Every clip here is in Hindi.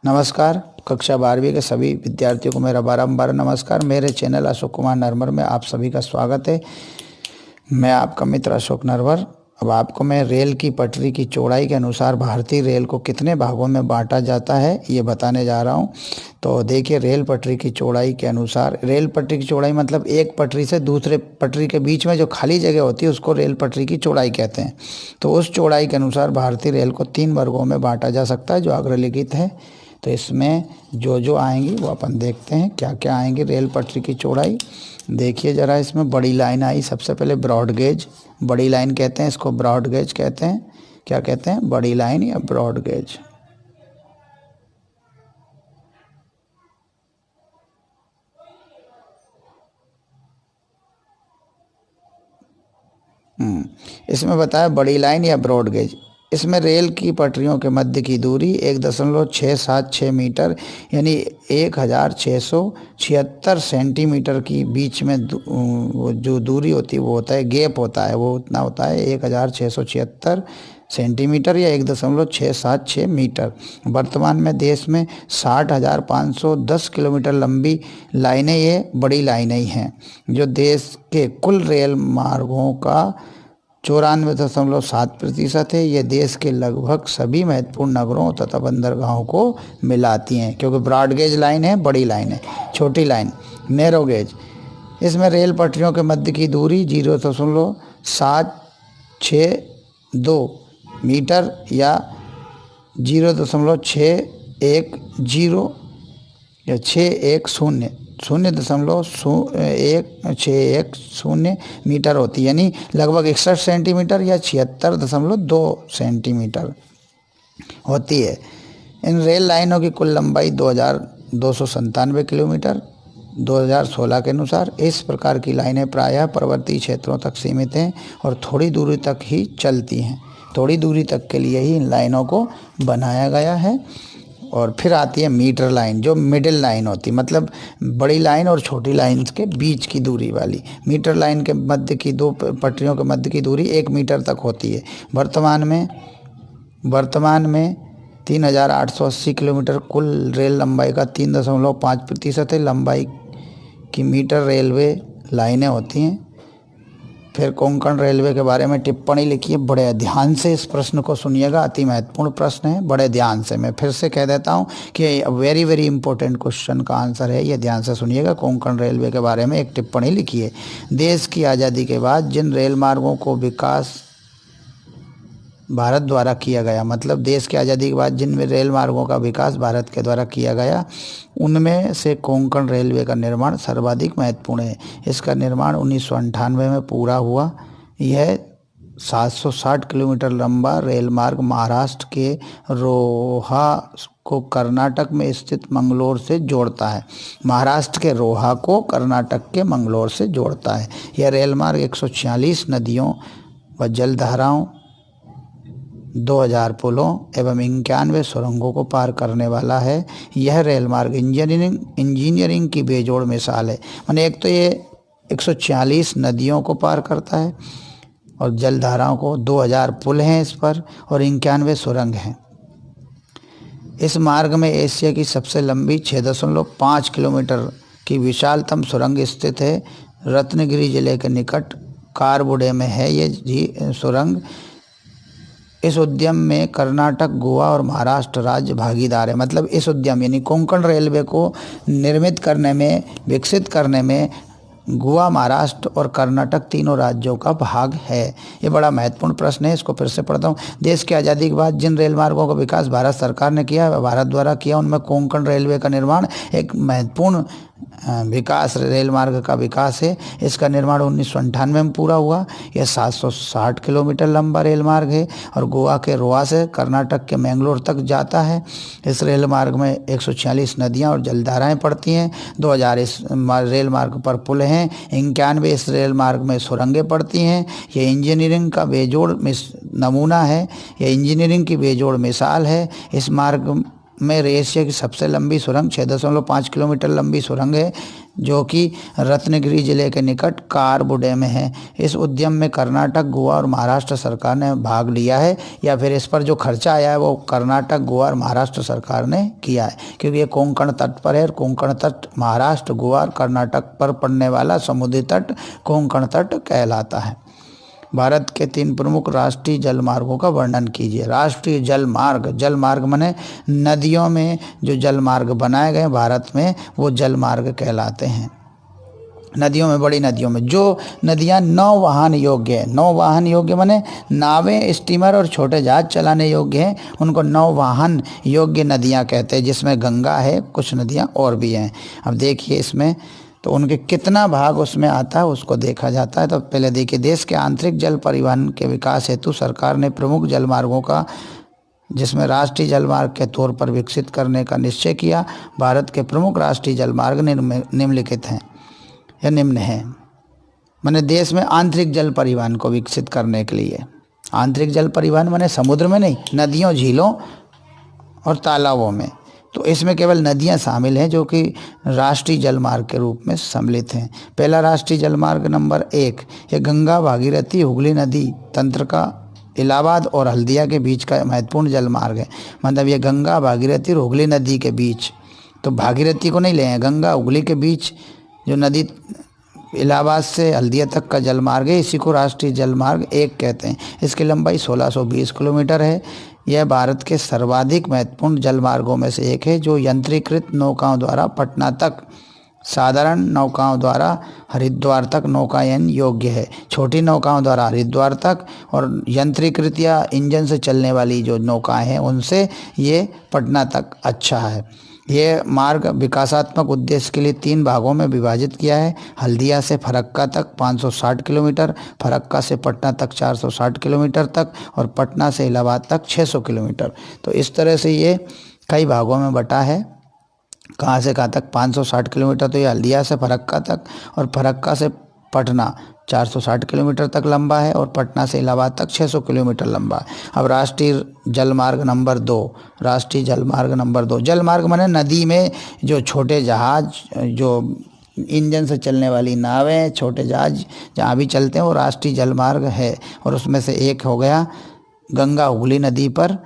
नमस्कार। कक्षा 12वीं के सभी विद्यार्थियों को मेरा बारंबार नमस्कार। मेरे चैनल अशोक कुमार नरवर में आप सभी का स्वागत है। मैं आपका मित्र अशोक नरवर। अब आपको मैं रेल की पटरी की चौड़ाई के अनुसार भारतीय रेल को कितने भागों में बांटा जाता है ये बताने जा रहा हूँ। तो देखिए, रेल पटरी की चौड़ाई के अनुसार, रेल पटरी की चौड़ाई मतलब एक पटरी से दूसरे पटरी के बीच में जो खाली जगह होती है उसको रेल पटरी की चौड़ाई कहते हैं। तो उस चौड़ाई के अनुसार भारतीय रेल को 3 वर्गों में बांटा जा सकता है जो अग्रलिखित है। तो इसमें जो आएंगी वो अपन देखते हैं क्या क्या आएंगी। रेल पटरी की चौड़ाई देखिए ज़रा, इसमें बड़ी लाइन आई सबसे पहले, ब्रॉड गेज। बड़ी लाइन कहते हैं इसको, ब्रॉड गेज कहते हैं। क्या कहते हैं? बड़ी लाइन या ब्रॉड गेज। इसमें बताया बड़ी लाइन या ब्रॉड गेज। इसमें रेल की पटरियों के मध्य की दूरी 1.676 मीटर यानी 1676 सेंटीमीटर की बीच में वो जो दूरी होती है वो होता है, गैप होता है, वो उतना होता है 1676 सेंटीमीटर या 1.676 मीटर। वर्तमान में देश में 60,510 किलोमीटर लंबी लाइनें ये बड़ी लाइनें ही हैं जो देश के कुल रेल मार्गों का 94.7% है। ये देश के लगभग सभी महत्वपूर्ण नगरों तथा बंदरगाहों को मिलाती हैं, क्योंकि ब्रॉड गेज लाइन है, बड़ी लाइन है। छोटी लाइन नैरो गेज, इसमें रेल पटरियों के मध्य की दूरी 0.762 मीटर या 0.610 या 610 0.161 मीटर होती है, यानी लगभग 61 सेंटीमीटर या 76.2 सेंटीमीटर होती है। इन रेल लाइनों की कुल लंबाई 2297 किलोमीटर 2016 के अनुसार। इस प्रकार की लाइनें प्रायः पर्वतीय क्षेत्रों तक सीमित हैं और थोड़ी दूरी तक ही चलती हैं। थोड़ी दूरी तक के लिए ही इन लाइनों को बनाया गया है। और फिर आती है मीटर लाइन, जो मिडिल लाइन होती है, मतलब बड़ी लाइन और छोटी लाइन के बीच की दूरी वाली। मीटर लाइन के मध्य की दो पटरियों के मध्य की दूरी 1 मीटर तक होती है। वर्तमान में 3880 किलोमीटर कुल रेल लंबाई का 3.5% है लंबाई की मीटर रेलवे लाइनें होती हैं। फिर कोंकण रेलवे के बारे में टिप्पणी लिखिए। बड़े ध्यान से इस प्रश्न को सुनिएगा, अति महत्वपूर्ण प्रश्न है। बड़े ध्यान से, मैं फिर से कह देता हूँ कि वेरी वेरी इंपॉर्टेंट क्वेश्चन का आंसर है, ये ध्यान से सुनिएगा। कोंकण रेलवे के बारे में एक टिप्पणी लिखिए। देश की आज़ादी के बाद जिन रेल मार्गों को विकास भारत द्वारा किया गया, मतलब देश की आज़ादी के बाद जिन रेल मार्गों का विकास भारत के द्वारा किया गया, उनमें से कोंकण रेलवे का निर्माण सर्वाधिक महत्वपूर्ण है। इसका निर्माण 1998 में पूरा हुआ। यह 760 किलोमीटर लंबा रेल मार्ग महाराष्ट्र के रोहा को कर्नाटक में स्थित मंगलोर से जोड़ता है। महाराष्ट्र के रोहा को कर्नाटक के मंगलोर से जोड़ता है। यह रेल मार्ग 146 नदियों व जलधाराओं, 2000 पुलों एवं 91 सुरंगों को पार करने वाला है। यह रेल मार्ग इंजीनियरिंग की बेजोड़ मिसाल है। माने एक तो ये 146 नदियों को पार करता है और जलधाराओं को, 2000 पुल हैं इस पर और 91 सुरंग हैं। इस मार्ग में एशिया की सबसे लंबी 6.5 किलोमीटर की विशालतम सुरंग स्थित है। रत्नगिरी जिले के निकट कारबुडे में है ये सुरंग। इस उद्यम में कर्नाटक, गोवा और महाराष्ट्र राज्य भागीदार है। मतलब इस उद्यम यानी कोंकण रेलवे को निर्मित करने में, विकसित करने में गोवा, महाराष्ट्र और कर्नाटक तीनों राज्यों का भाग है। ये बड़ा महत्वपूर्ण प्रश्न है, इसको फिर से पढ़ता हूँ। देश की आज़ादी के बाद जिन रेल मार्गों का विकास भारत सरकार ने किया, भारत द्वारा किया, उनमें कोंकण रेलवे का निर्माण एक महत्वपूर्ण विकास, रेल मार्ग का विकास है। इसका निर्माण 1998 में पूरा हुआ। यह 760 किलोमीटर लंबा रेल मार्ग है और गोवा के रोहा से कर्नाटक के मैंगलोर तक जाता है। इस रेल मार्ग में 146 नदियां और जलधाराएं पड़ती हैं। 2000 इस रेल मार्ग पर पुल हैं। 91 इस रेल मार्ग में सुरंगें पड़ती हैं। यह इंजीनियरिंग का बेजोड़ नमूना है, यह इंजीनियरिंग की बेजोड़ मिसाल है। इस मार्ग में एशिया की सबसे लंबी सुरंग 6.5 किलोमीटर लंबी सुरंग है, जो कि रत्नागिरी जिले के निकट कारबुडे में है। इस उद्यम में कर्नाटक, गोवा और महाराष्ट्र सरकार ने भाग लिया है, या फिर इस पर जो खर्चा आया है वो कर्नाटक, गोवा और महाराष्ट्र सरकार ने किया है, क्योंकि ये कोंकण तट पर है। कोंकण तट महाराष्ट्र, गोवा और कर्नाटक पर पड़ने वाला समुद्री तट कोंकण तट कहलाता है। भारत के 3 प्रमुख राष्ट्रीय जलमार्गों का वर्णन कीजिए। राष्ट्रीय जलमार्ग, जलमार्ग माने नदियों में जो जलमार्ग बनाए गए भारत में वो जलमार्ग कहलाते हैं। नदियों में, बड़ी नदियों में जो नदियां नौवहन योग्य है, नौवहन योग्य माने नावें, स्टीमर और छोटे जहाज चलाने योग्य हैं, उनको नौवहन योग्य नदियां कहते हैं, जिसमें गंगा है, कुछ नदियां और भी हैं। अब देखिए इसमें तो उनके कितना भाग उसमें आता है उसको देखा जाता है। तो पहले देखिए, देश के आंतरिक जल परिवहन के विकास हेतु सरकार ने प्रमुख जलमार्गों का, जिसमें राष्ट्रीय जलमार्ग के तौर पर विकसित करने का निश्चय किया। भारत के प्रमुख राष्ट्रीय जलमार्ग निम्नलिखित हैं या निम्न हैं। माने देश में आंतरिक जल परिवहन को विकसित करने के लिए, आंतरिक जल परिवहन माने समुद्र में नहीं, नदियों, झीलों और तालाबों में। तो इसमें केवल नदियां शामिल हैं जो कि राष्ट्रीय जलमार्ग के रूप में सम्मिलित हैं। पहला राष्ट्रीय जलमार्ग नंबर 1 ये गंगा, भागीरथी, हुगली नदी तंत्र का इलाहाबाद और हल्दिया के बीच का महत्वपूर्ण जलमार्ग है। मतलब ये गंगा, भागीरथी और हुगली नदी के बीच, तो भागीरथी को नहीं ले हैं, गंगा हुगली के बीच जो नदी इलाहाबाद से हल्दिया तक का जलमार्ग है, इसी को राष्ट्रीय जलमार्ग 1 कहते हैं। इसकी लंबाई 1620 किलोमीटर है। यह भारत के सर्वाधिक महत्वपूर्ण जलमार्गों में से एक है, जो यंत्रीकृत नौकाओं द्वारा पटना तक, साधारण नौकाओं द्वारा हरिद्वार तक नौकायन योग्य है। छोटी नौकाओं द्वारा हरिद्वार तक और यंत्रीकृत या इंजन से चलने वाली जो नौकाएं हैं उनसे ये पटना तक अच्छा है। ये मार्ग विकासात्मक उद्देश्य के लिए 3 भागों में विभाजित किया है। हल्दिया से फरक्का तक 560 किलोमीटर, फरक्का से पटना तक 460 किलोमीटर तक और पटना से इलाहाबाद तक 600 किलोमीटर। तो इस तरह से ये कई भागों में बटा है। कहाँ से कहाँ तक? 560 किलोमीटर तो ये हल्दिया से फरक्का तक और फरक्का से पटना 460 किलोमीटर तक लंबा है और पटना से इलाहाबाद तक 600 किलोमीटर लंबा है। अब राष्ट्रीय जलमार्ग नंबर 2, राष्ट्रीय जलमार्ग नंबर 2, जलमार्ग माने नदी में जो छोटे जहाज, जो इंजन से चलने वाली नावें, छोटे जहाज जहाँ भी चलते हैं वो राष्ट्रीय जलमार्ग है। और उसमें से एक हो गया गंगा हुगली नदी पर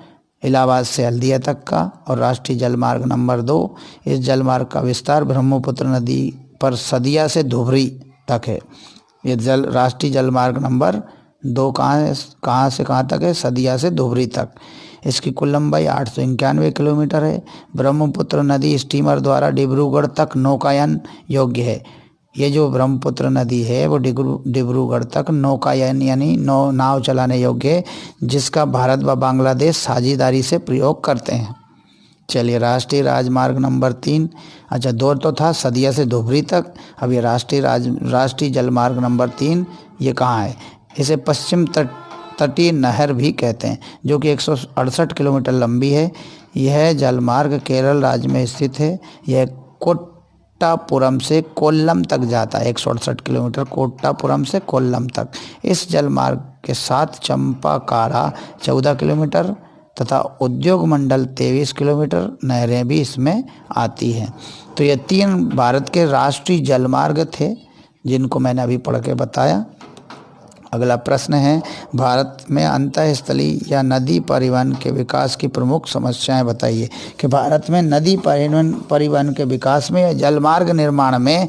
इलाहाबाद से हल्दिया तक का, और राष्ट्रीय जलमार्ग नंबर 2 इस जलमार्ग का विस्तार ब्रह्मपुत्र नदी पर सदिया से धुबरी तक है। ये राष्ट्रीय जलमार्ग नंबर 2 कहाँ से कहाँ तक है? सदिया से धुबरी तक। इसकी कुल लंबाई 891 किलोमीटर है। ब्रह्मपुत्र नदी स्टीमर द्वारा डिब्रूगढ़ तक नौकायन योग्य है। ये जो ब्रह्मपुत्र नदी है वो डिब्रूगढ़ तक नौकायन यानी नाव चलाने योग्य है, जिसका भारत व बांग्लादेश साझेदारी से प्रयोग करते हैं। चलिए, राष्ट्रीय राजमार्ग नंबर 3, अच्छा 2 तो था सदिया से धुबरी तक, अब ये राष्ट्रीय जलमार्ग नंबर 3 ये कहाँ है? इसे पश्चिम तटीय नहर भी कहते हैं, जो कि 168 किलोमीटर लंबी है। यह जलमार्ग केरल राज्य में स्थित है। यह कोट्टापुरम से कोल्लम तक जाता है, 168 किलोमीटर कोट्टापुरम से कोल्लम तक। इस जलमार्ग के साथ चंपाकारा 14 किलोमीटर तथा उद्योग मंडल 23 किलोमीटर नहरें भी इसमें आती हैं। तो ये 3 भारत के राष्ट्रीय जलमार्ग थे जिनको मैंने अभी पढ़ के बताया। अगला प्रश्न है, भारत में अंतःस्थलीय या नदी परिवहन के विकास की प्रमुख समस्याएं बताइए। कि भारत में नदी परिवहन के विकास में या जलमार्ग निर्माण में,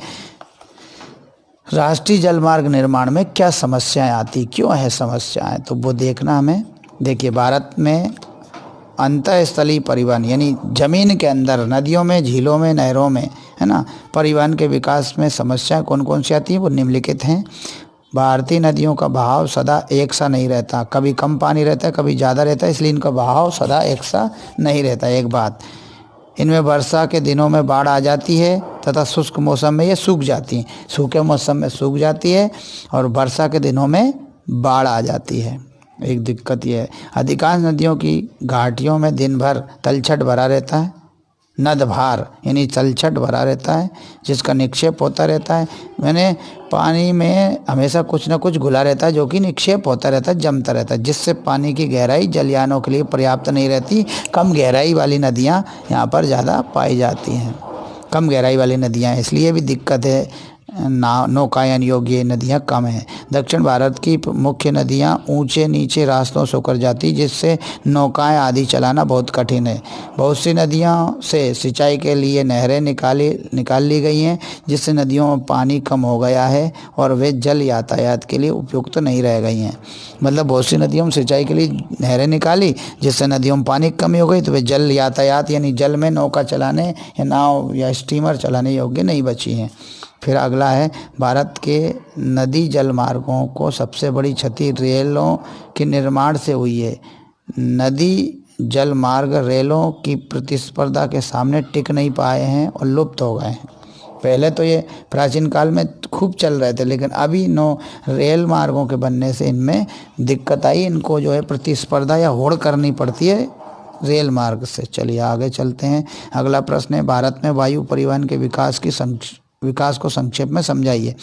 राष्ट्रीय जलमार्ग निर्माण में क्या समस्याएं आती, क्यों है समस्याएं, तो वो देखना हमें। देखिए, भारत में अंतःस्थलीय परिवहन यानी जमीन के अंदर, नदियों में, झीलों में, नहरों में, है ना, परिवहन के विकास में समस्याएं कौन कौन सी आती हैं? वो निम्नलिखित हैं। भारतीय नदियों का बहाव सदा एक सा नहीं रहता, कभी कम पानी रहता है, कभी ज़्यादा रहता है, इसलिए इनका बहाव सदा एक सा नहीं रहता। एक बात, इनमें वर्षा के दिनों में बाढ़ आ जाती है तथा शुष्क मौसम में ये सूख जाती हैं। सूखे मौसम में सूख जाती है और वर्षा के दिनों में बाढ़ आ जाती है। एक दिक्कत ये है। अधिकांश नदियों की घाटियों में दिन भर तलछट भरा रहता है, नदभार यानी तलछट भरा रहता है, जिसका निक्षेप होता रहता है। मैंने पानी में हमेशा कुछ ना कुछ घुला रहता है जो कि निक्षेप होता रहता है, जमता रहता है, जिससे पानी की गहराई जलयानों के लिए पर्याप्त नहीं रहती। कम गहराई वाली नदियाँ यहाँ पर ज़्यादा पाई जाती हैं, कम गहराई वाली नदियाँ, इसलिए भी दिक्कत है, नौकायन योग्य नदियाँ कम हैं। दक्षिण भारत की मुख्य नदियाँ ऊंचे नीचे रास्तों से होकर जाती, जिससे नौकाएं आदि चलाना बहुत कठिन है। बहुत सी नदियों से सिंचाई के लिए नहरें निकाल ली गई हैं, जिससे नदियों में पानी कम हो गया है और वे जल यातायात के लिए उपयुक्त नहीं रह गई हैं। मतलब बहुत सी नदियों में सिंचाई के लिए नहरें निकाली, जिससे नदियों में पानी की कमी हो गई, तो वे जल यातायात यानी जल में नौका चलाने या नाव या स्टीमर चलाने योग्य नहीं बची हैं। फिर अगला है, भारत के नदी जल मार्गों को सबसे बड़ी क्षति रेलों के निर्माण से हुई है। नदी जल मार्ग रेलों की प्रतिस्पर्धा के सामने टिक नहीं पाए हैं और लुप्त हो गए हैं। पहले तो ये प्राचीन काल में खूब चल रहे थे, लेकिन अभी रेल मार्गों के बनने से इनमें दिक्कत आई, इनको जो है प्रतिस्पर्धा या होड़ करनी पड़ती है रेल मार्ग से। चलिए आगे चलते हैं। अगला प्रश्न है, भारत में वायु परिवहन के विकास को संक्षेप में समझाइए।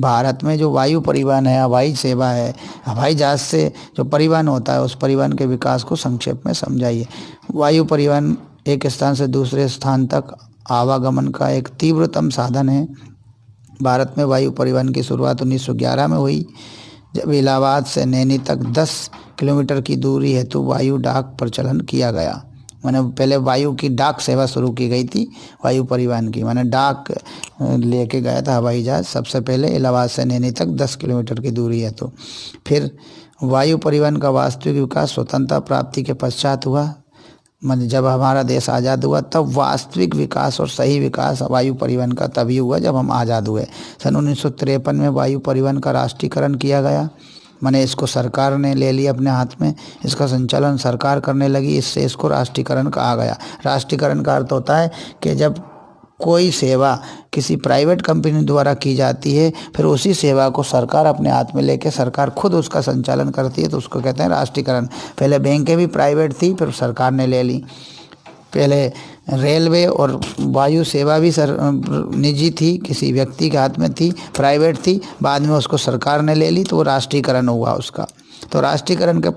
भारत में जो वायु परिवहन है, हवाई सेवा है, हवाई जहाज से जो परिवहन होता है, उस परिवहन के विकास को संक्षेप में समझाइए। वायु परिवहन एक स्थान से दूसरे स्थान तक आवागमन का एक तीव्रतम साधन है। भारत में वायु परिवहन की शुरुआत 1911 में हुई, जब इलाहाबाद से नैनी तक 10 किलोमीटर की दूरी हेतु वायु डाक प्रचलन किया गया। मैंने पहले वायु की डाक सेवा शुरू की गई थी, वायु परिवहन की, मैंने डाक लेके गया था हवाई जहाज सबसे पहले इलाहाबाद से नैनी तक 10 किलोमीटर की दूरी है। तो फिर वायु परिवहन का वास्तविक विकास स्वतंत्रता प्राप्ति के पश्चात हुआ। मतलब जब हमारा देश आज़ाद हुआ तब वास्तविक विकास और सही विकास वायु परिवहन का तभी हुआ जब हम आज़ाद हुए। सन 1953 में वायु परिवहन का राष्ट्रीयकरण किया गया। मैंने इसको सरकार ने ले लिया अपने हाथ में, इसका संचालन सरकार करने लगी, इससे इसको राष्ट्रीयकरण कहा गया। राष्ट्रीयकरण का अर्थ होता है कि जब कोई सेवा किसी प्राइवेट कंपनी द्वारा की जाती है, फिर उसी सेवा को सरकार अपने हाथ में लेके सरकार खुद उसका संचालन करती है, तो उसको कहते हैं राष्ट्रीयकरण। पहले बैंकें भी प्राइवेट थी, फिर सरकार ने ले ली। पहले रेलवे और वायु सेवा भी निजी थी, किसी व्यक्ति के हाथ में थी, प्राइवेट थी, बाद में उसको सरकार ने ले ली, तो वो राष्ट्रीयकरण हुआ उसका। तो राष्ट्रीयकरण के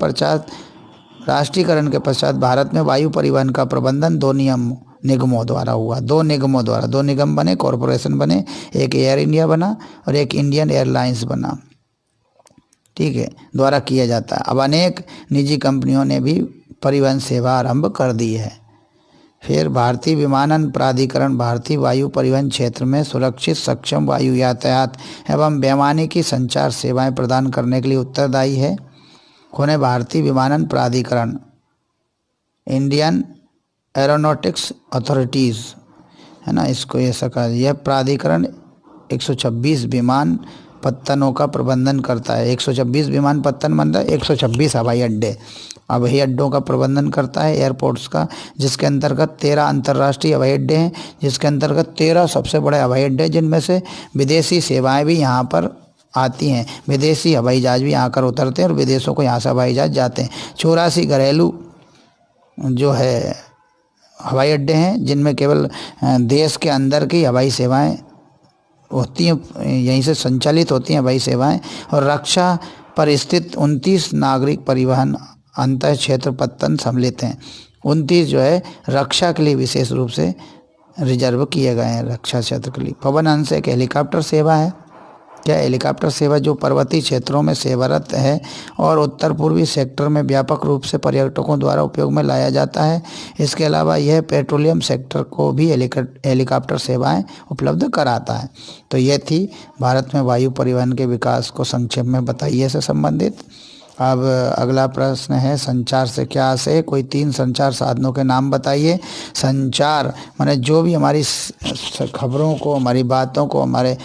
पश्चात भारत में वायु परिवहन का प्रबंधन दो निगमों द्वारा हुआ। दो निगम बने, कॉरपोरेशन बने, एक एयर इंडिया बना और एक इंडियन एयरलाइंस बना, ठीक है, द्वारा किया जाता है। अब अनेक निजी कंपनियों ने भी परिवहन सेवा आरंभ कर दी है। फिर भारतीय विमानन प्राधिकरण भारतीय वायु परिवहन क्षेत्र में सुरक्षित सक्षम वायु यातायात एवं वैमानिकी संचार सेवाएं प्रदान करने के लिए उत्तरदायी है। कौन है? भारतीय विमानन प्राधिकरण, इंडियन एरोनॉटिक्स अथॉरिटीज़, है ना, इसको ऐसा कहा। यह प्राधिकरण 126 विमान पत्तनों का प्रबंधन करता है। 126 विमान पत्तन मतलब 126 हवाई अड्डों का प्रबंधन करता है, एयरपोर्ट्स का, जिसके अंतर्गत 13 अंतर्राष्ट्रीय हवाई अड्डे हैं, जिसके अंतर्गत 13 सबसे बड़े हवाई अड्डे, जिनमें से विदेशी सेवाएं भी यहाँ पर आती हैं। विदेशी हवाई जहाज भी आकर उतरते हैं और विदेशों को यहाँ से हवाई जहाज जाते हैं। 84 घरेलू जो है हवाई अड्डे हैं, जिनमें केवल देश के अंदर की हवाई सेवाएं होती हैं, यहीं से संचालित होती हैं हवाई सेवाएं। और रक्षा पर स्थित 29 नागरिक परिवहन अंतर क्षेत्र पत्तन सम्मिलित हैं। 29 जो है रक्षा के लिए विशेष रूप से रिजर्व किए गए हैं, रक्षा क्षेत्र के लिए। पवन हंस एक हेलीकॉप्टर सेवा है। क्या हेलीकॉप्टर सेवा जो पर्वतीय क्षेत्रों में सेवारत है और उत्तर पूर्वी सेक्टर में व्यापक रूप से पर्यटकों द्वारा उपयोग में लाया जाता है। इसके अलावा यह पेट्रोलियम सेक्टर को भी हेलीकॉप्टर सेवाएं उपलब्ध कराता है। तो यह थी भारत में वायु परिवहन के विकास को संक्षेप में बताइए से संबंधित। अब अगला प्रश्न है, संचार से क्या आशय है? कोई 3 संचार साधनों के नाम बताइए। संचार माने जो भी हमारी खबरों को, हमारी बातों को, हमारे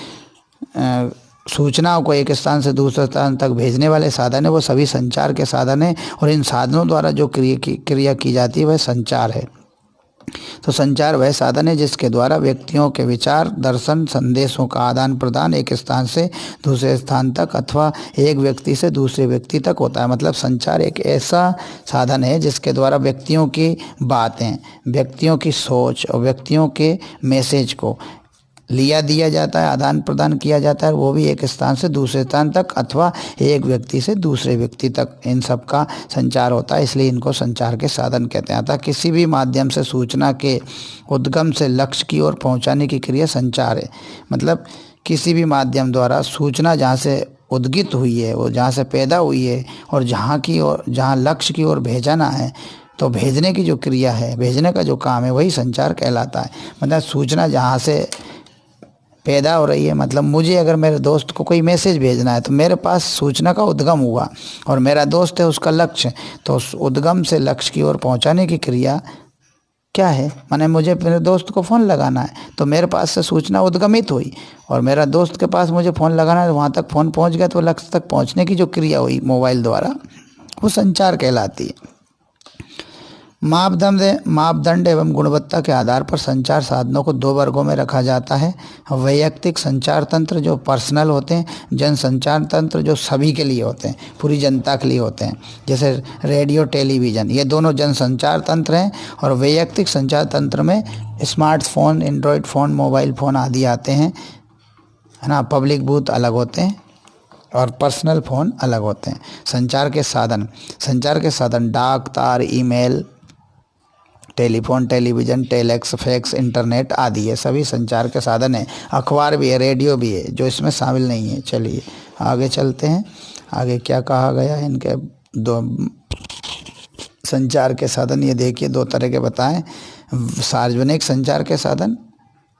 सूचनाओं को एक स्थान से दूसरे स्थान तक भेजने वाले साधन है, वो सभी संचार के साधन हैं। और इन साधनों द्वारा जो क्रिया की जाती है वह संचार है। तो संचार वह साधन है जिसके द्वारा व्यक्तियों के विचार, दर्शन, संदेशों का आदान प्रदान एक स्थान से दूसरे स्थान तक अथवा एक व्यक्ति से दूसरे व्यक्ति तक होता है। मतलब संचार एक ऐसा साधन है जिसके द्वारा व्यक्तियों की बातें, व्यक्तियों की सोच और व्यक्तियों के मैसेज को लिया दिया जाता है, आदान प्रदान किया जाता है, वो भी एक स्थान से दूसरे स्थान तक अथवा एक व्यक्ति से दूसरे व्यक्ति तक, इन सब का संचार होता है। इसलिए इनको संचार के साधन कहते हैं। अतः किसी भी माध्यम से सूचना के उद्गम से लक्ष्य की ओर पहुंचाने की क्रिया संचार है। मतलब किसी भी माध्यम द्वारा सूचना जहाँ से उद्गित हुई है, वो जहाँ से पैदा हुई है और जहाँ लक्ष्य की ओर भेजना है, तो भेजने की जो क्रिया है, भेजने का जो काम है, वही संचार कहलाता है। मतलब सूचना जहाँ से पैदा हो रही है, मतलब मुझे अगर मेरे दोस्त को कोई मैसेज भेजना है तो मेरे पास सूचना का उद्गम हुआ और मेरा दोस्त है उसका लक्ष्य, तो उस उद्गम से लक्ष्य की ओर पहुंचाने की क्रिया क्या है? माने मुझे मेरे दोस्त को फ़ोन लगाना है तो मेरे पास से सूचना उद्गमित हुई और मेरा दोस्त के पास मुझे फ़ोन लगाना है, वहाँ तक फ़ोन पहुँच गया, तो लक्ष्य तक पहुँचने की जो क्रिया हुई मोबाइल द्वारा, वो संचार कहलाती है। मापदंड एवं गुणवत्ता के आधार पर संचार साधनों को दो वर्गों में रखा जाता है। वैयक्तिक संचार तंत्र जो पर्सनल होते हैं, जन संचार तंत्र जो सभी के लिए होते हैं, पूरी जनता के लिए होते हैं, जैसे रेडियो, टेलीविज़न, ये दोनों जन संचार तंत्र हैं। और वैयक्तिक संचार तंत्र में smartphone, Android phone, mobile phone आदि आते हैं, है ना। पब्लिक बूथ अलग होते हैं और पर्सनल फ़ोन अलग होते हैं। संचार के साधन डाक, तार, email, telephone, television, telex, fax, internet आदि ये सभी संचार के साधन हैं। अखबार भी है, रेडियो भी है, जो इसमें शामिल नहीं है। चलिए आगे चलते हैं। आगे क्या कहा गया है इनके दो संचार के साधन, ये देखिए दो तरह के बताएं। सार्वजनिक संचार के साधन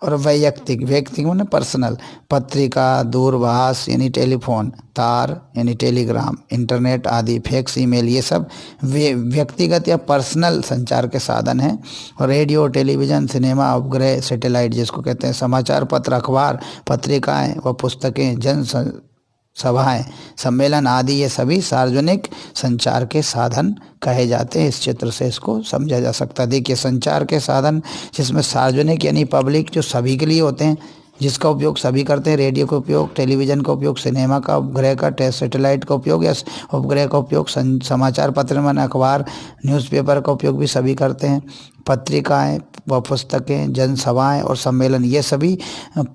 और व्यक्तिगत माने पर्सनल, पत्रिका, दूरभाष यानी टेलीफोन, तार यानी टेलीग्राम, इंटरनेट आदि, फैक्स, ईमेल, ये सब व्यक्तिगत या पर्सनल संचार के साधन हैं। और रेडियो, टेलीविज़न, सिनेमा, उपग्रह, सैटेलाइट जिसको कहते हैं, समाचार पत्र, अखबार, पत्रिकाएं व पुस्तकें, जन सभाएं, सम्मेलन आदि ये सभी सार्वजनिक संचार के साधन कहे जाते हैं। इस चित्र से इसको समझा जा सकता है। देखिए संचार के साधन जिसमें सार्वजनिक यानी पब्लिक जो सभी के लिए होते हैं, जिसका उपयोग सभी करते हैं, रेडियो का उपयोग, टेलीविज़न का उपयोग, सिनेमा का, उपग्रह का, सैटेलाइट का उपयोग या उपग्रह का उपयोग, समाचार पत्र में अखबार, न्यूज़पेपर का उपयोग भी सभी करते हैं। पत्रिकाएं व पुस्तकें, जनसभाएं और सम्मेलन ये सभी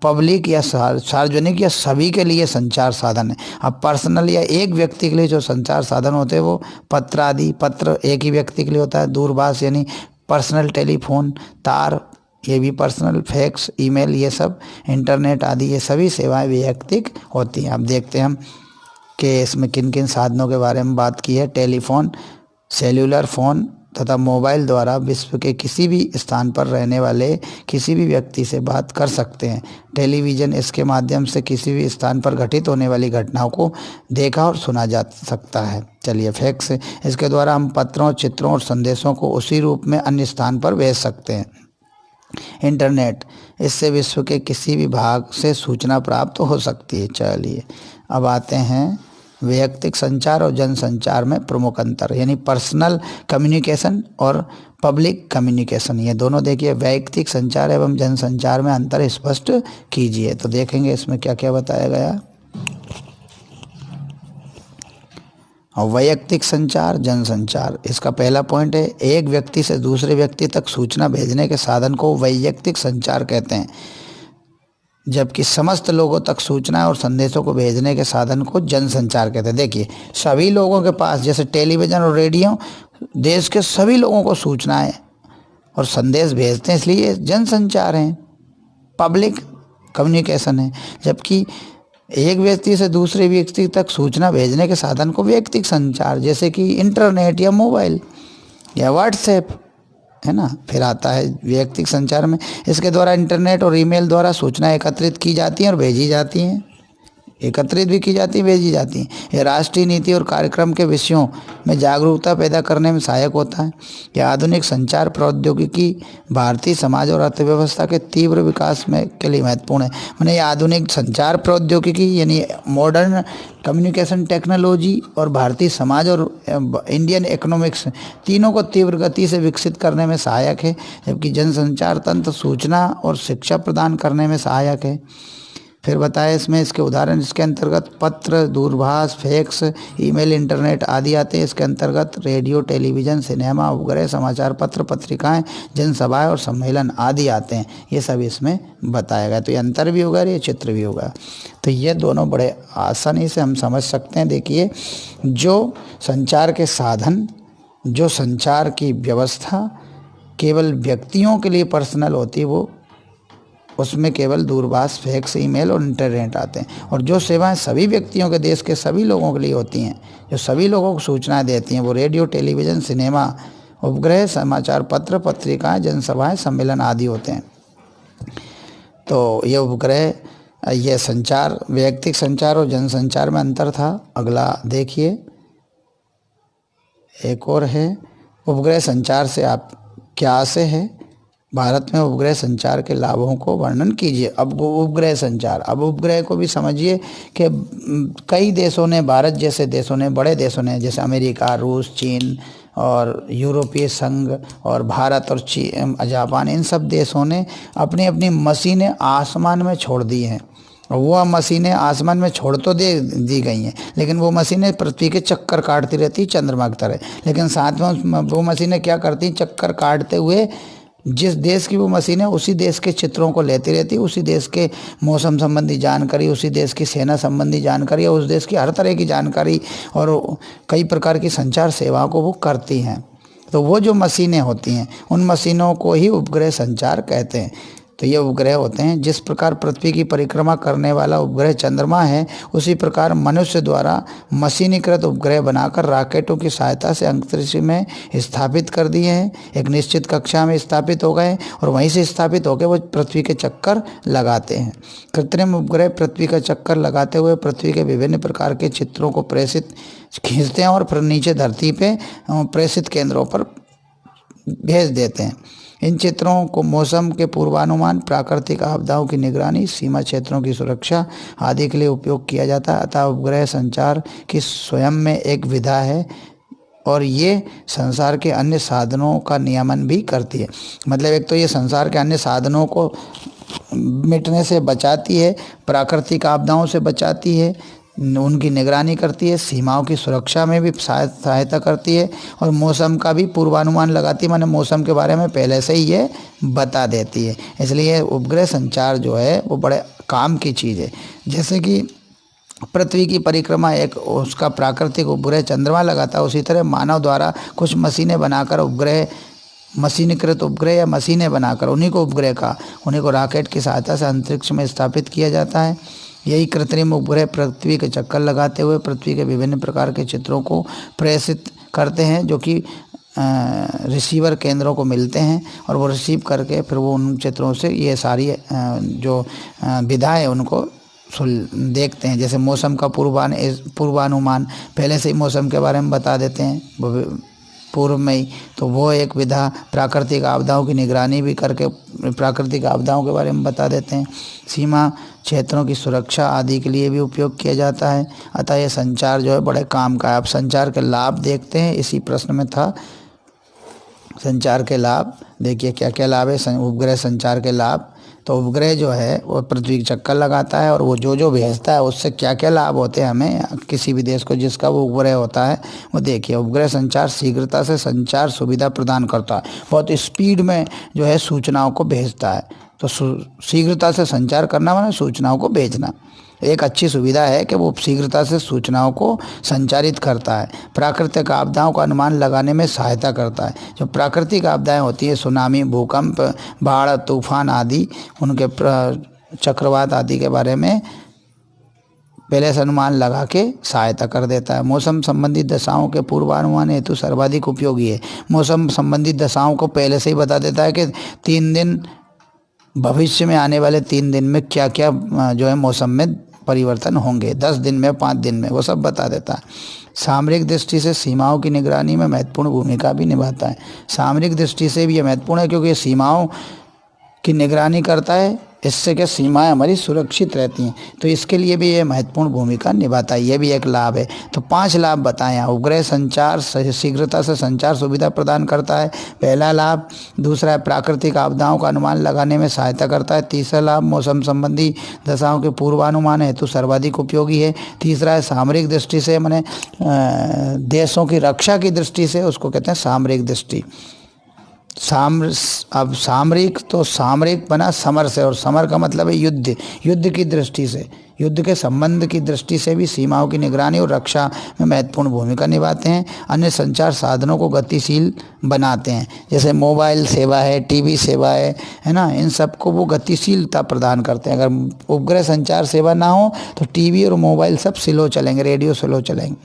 पब्लिक या सार्वजनिक या सभी के लिए संचार साधन है। अब पर्सनल या एक व्यक्ति के लिए जो संचार साधन होते हैं वो पत्र आदि, पत्र एक ही व्यक्ति के लिए होता है, दूरभाष यानी पर्सनल टेलीफोन, तार ये भी पर्सनल, फैक्स, ईमेल ये सब, इंटरनेट आदि ये सभी सेवाएं वैयक्तिक होती हैं। अब देखते हैं हम कि इसमें किन किन साधनों के बारे में बात की है। टेलीफोन, सेल्यूलर फ़ोन तथा मोबाइल द्वारा विश्व के किसी भी स्थान पर रहने वाले किसी भी व्यक्ति से बात कर सकते हैं। टेलीविज़न, इसके माध्यम से किसी भी स्थान पर घटित होने वाली घटनाओं को देखा और सुना जा सकता है। चलिए फैक्स, इसके द्वारा हम पत्रों, चित्रों और संदेशों को उसी रूप में अन्य स्थान पर भेज सकते हैं। इंटरनेट, इससे विश्व के किसी भी भाग से सूचना प्राप्त हो सकती है। चलिए अब आते हैं वैयक्तिक संचार और जन संचार में प्रमुख अंतर, यानी पर्सनल कम्युनिकेशन और पब्लिक कम्युनिकेशन। ये दोनों देखिए, वैयक्तिक संचार एवं जन संचार में अंतर स्पष्ट कीजिए। तो देखेंगे इसमें क्या क्या बताया गया। और वैयक्तिक संचार, जन संचार, इसका पहला पॉइंट है, एक व्यक्ति से दूसरे व्यक्ति तक सूचना भेजने के साधन को वैयक्तिक संचार कहते हैं, जबकि समस्त लोगों तक सूचना और संदेशों को भेजने के साधन को जन संचार कहते हैं। देखिए सभी लोगों के पास, जैसे टेलीविज़न और रेडियो देश के सभी लोगों को सूचनाएं और संदेश भेजते हैं, इसलिए जन संचार है, पब्लिक कम्युनिकेशन है। जबकि एक व्यक्ति से दूसरे व्यक्ति तक सूचना भेजने के साधन को व्यक्तिगत संचार, जैसे कि इंटरनेट या मोबाइल या व्हाट्सएप, है ना। फिर आता है व्यक्तिगत संचार में, इसके द्वारा इंटरनेट और ईमेल द्वारा सूचना एकत्रित की जाती हैं और भेजी जाती हैं। एकत्रित भी की जाती, भेजी जाती हैं। यह राष्ट्रीय नीति और कार्यक्रम के विषयों में जागरूकता पैदा करने में सहायक होता है। यह आधुनिक संचार प्रौद्योगिकी भारतीय समाज और अर्थव्यवस्था के तीव्र विकास में के लिए महत्वपूर्ण है। मैंने ये आधुनिक संचार प्रौद्योगिकी यानी मॉडर्न कम्युनिकेशन टेक्नोलॉजी और भारतीय समाज और इंडियन इकोनॉमिक्स तीनों को तीव्र गति से विकसित करने में सहायक है, जबकि जनसंचार तंत्र सूचना और शिक्षा प्रदान करने में सहायक है। फिर बताया इसमें इसके उदाहरण, इसके अंतर्गत पत्र, दूरभाष, फैक्स, ईमेल, इंटरनेट आदि आते हैं। इसके अंतर्गत रेडियो, टेलीविज़न, सिनेमा, उपग्रह, समाचार पत्र, पत्रिकाएं, जनसभाएं और सम्मेलन आदि आते हैं। ये सब इसमें बताया गया। तो ये अंतर भी होगा और ये चित्र भी होगा। तो ये दोनों बड़े आसानी से हम समझ सकते हैं। देखिए, जो संचार के साधन, जो संचार की व्यवस्था केवल व्यक्तियों के लिए पर्सनल होती है, वो उसमें केवल दूरभाष, फैक्स, ईमेल और इंटरनेट आते हैं। और जो सेवाएं सभी व्यक्तियों के, देश के सभी लोगों के लिए होती हैं, जो सभी लोगों को सूचनाएं देती हैं, वो रेडियो, टेलीविज़न, सिनेमा, उपग्रह, समाचार पत्र, पत्रिकाएं, जनसभाएं, सम्मेलन आदि होते हैं। तो ये उपग्रह, ये संचार, वैयक्तिक संचार और जनसंचार में अंतर था। अगला देखिए, एक और है, उपग्रह संचार से आप क्या आशय है? भारत में उपग्रह संचार के लाभों को वर्णन कीजिए। अब उपग्रह संचार, अब उपग्रह को भी समझिए कि कई देशों ने, भारत जैसे देशों ने, बड़े देशों ने, जैसे अमेरिका, रूस, चीन और यूरोपीय संघ और भारत और जापान, इन सब देशों ने अपनी अपनी मशीनें आसमान में छोड़ दी हैं। वो मशीनें आसमान में छोड़ तो दी गई हैं, लेकिन वो मशीनें पृथ्वी के चक्कर काटती रहती, चंद्रमा की तरह। लेकिन साथ में वो मशीनें क्या करती, चक्कर काटते हुए जिस देश की वो मशीन है उसी देश के चित्रों को लेती रहती है, उसी देश के मौसम संबंधी जानकारी, उसी देश की सेना संबंधी जानकारी और उस देश की हर तरह की जानकारी और कई प्रकार की संचार सेवाओं को वो करती हैं। तो वो जो मशीनें होती हैं, उन मशीनों को ही उपग्रह संचार कहते हैं। तो ये उपग्रह होते हैं। जिस प्रकार पृथ्वी की परिक्रमा करने वाला उपग्रह चंद्रमा है, उसी प्रकार मनुष्य द्वारा मशीनीकृत उपग्रह बनाकर रॉकेटों की सहायता से अंतरिक्ष में स्थापित कर दिए हैं। एक निश्चित कक्षा में स्थापित हो गए और वहीं से स्थापित होकर वो पृथ्वी के चक्कर लगाते हैं। कृत्रिम उपग्रह पृथ्वी का चक्कर लगाते हुए पृथ्वी के विभिन्न प्रकार के चित्रों को खींचते हैं और फिर नीचे धरती पे प्रेषित केंद्रों पर भेज देते हैं। इन चित्रों को मौसम के पूर्वानुमान, प्राकृतिक आपदाओं की निगरानी, सीमा क्षेत्रों की सुरक्षा आदि के लिए उपयोग किया जाता है। अतः उपग्रह संचार की स्वयं में एक विधा है और ये संसार के अन्य साधनों का नियमन भी करती है। मतलब एक तो ये संसार के अन्य साधनों को मिटने से बचाती है, प्राकृतिक आपदाओं से बचाती है, उनकी निगरानी करती है, सीमाओं की सुरक्षा में भी सहायता करती है और मौसम का भी पूर्वानुमान लगाती है। माने मौसम के बारे में पहले से ही ये बता देती है। इसलिए उपग्रह संचार जो है वो बड़े काम की चीज़ है। जैसे कि पृथ्वी की परिक्रमा एक उसका प्राकृतिक उपग्रह चंद्रमा लगाता है, उसी तरह मानव द्वारा कुछ मशीनें बनाकर उपग्रह, मशीनीकृत उपग्रह या मशीनें बनाकर उन्हीं को रॉकेट की सहायता से अंतरिक्ष में स्थापित किया जाता है। यही कृत्रिम उपग्रह पृथ्वी के चक्कर लगाते हुए पृथ्वी के विभिन्न प्रकार के चित्रों को प्रेषित करते हैं, जो कि रिसीवर केंद्रों को मिलते हैं और वो रिसीव करके फिर वो उन चित्रों से ये सारी जो विधाएं उनको देखते हैं। जैसे मौसम का पूर्वानुमान, पहले से ही मौसम के बारे में बता देते हैं पूर्व में ही, तो वो एक विधा। प्राकृतिक आपदाओं की निगरानी भी करके प्राकृतिक आपदाओं के बारे में बता देते हैं। सीमा क्षेत्रों की सुरक्षा आदि के लिए भी उपयोग किया जाता है। अतः ये संचार जो है बड़े काम का है। आप संचार के लाभ देखते हैं, इसी प्रश्न में था संचार के लाभ। देखिए क्या क्या लाभ है उपग्रह संचार के लाभ। तो उपग्रह जो है वो पृथ्वी के चक्कर लगाता है और वो जो भेजता है उससे क्या क्या लाभ होते हैं हमें, किसी भी देश को जिसका वो उपग्रह होता है वो देखिए। उपग्रह संचार शीघ्रता से संचार सुविधा प्रदान करता है, बहुत स्पीड में जो है सूचनाओं को भेजता है। तो शीघ्रता से संचार करना माने सूचनाओं को भेजना, एक अच्छी सुविधा है कि वो शीघ्रता से सूचनाओं को संचारित करता है। प्राकृतिक आपदाओं का अनुमान लगाने में सहायता करता है। जो प्राकृतिक आपदाएं होती हैं, सुनामी, भूकंप, बाढ़, तूफान आदि, उनके चक्रवात आदि के बारे में पहले से अनुमान लगा के सहायता कर देता है। मौसम संबंधी दशाओं के पूर्वानुमान हेतु सर्वाधिक उपयोगी है। मौसम संबंधी दशाओं को पहले से ही बता देता है कि 3 दिन भविष्य में आने वाले 3 दिन में क्या क्या जो है मौसम में परिवर्तन होंगे 10 दिन में, 5 दिन में, वो सब बता देता है। सामरिक दृष्टि से सीमाओं की निगरानी में महत्वपूर्ण भूमिका भी निभाता है। सामरिक दृष्टि से भी ये महत्वपूर्ण है क्योंकि ये सीमाओं की निगरानी करता है, इससे क्या सीमाएं हमारी सुरक्षित रहती हैं, तो इसके लिए भी ये महत्वपूर्ण भूमिका निभाता है। ये भी एक लाभ है। तो 5 लाभ बताएं यहाँ। उपग्रह संचार शीघ्रता से संचार सुविधा प्रदान करता है, पहला लाभ। दूसरा है प्राकृतिक आपदाओं का अनुमान लगाने में सहायता करता है। तीसरा लाभ मौसम संबंधी दशाओं के पूर्वानुमान हेतु सर्वाधिक उपयोगी है। तीसरा है सामरिक दृष्टि से, माने देशों की रक्षा की दृष्टि से उसको कहते हैं सामरिक दृष्टि। अब सामरिक, तो सामरिक बना समर से, और समर का मतलब है युद्ध। युद्ध की दृष्टि से, युद्ध के संबंध की दृष्टि से भी सीमाओं की निगरानी और रक्षा में महत्वपूर्ण भूमिका निभाते हैं। अन्य संचार साधनों को गतिशील बनाते हैं, जैसे मोबाइल सेवा है, टीवी सेवा है ना, इन सबको वो गतिशीलता प्रदान करते हैं। अगर उपग्रह संचार सेवा ना हो तो टीवी और मोबाइल सब स्लो चलेंगे, रेडियो स्लो चलेंगे,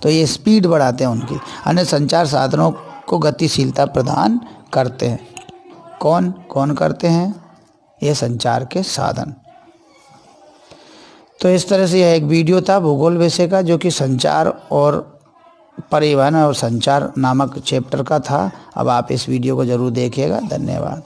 तो ये स्पीड बढ़ाते हैं उनकी। अन्य संचार साधनों को गतिशीलता प्रदान करते हैं। कौन कौन करते हैं? ये संचार के साधन। तो इस तरह से यह एक वीडियो था भूगोल विषय का, जो कि संचार और परिवहन और संचार नामक चैप्टर का था। अब आप इस वीडियो को जरूर देखिएगा। धन्यवाद।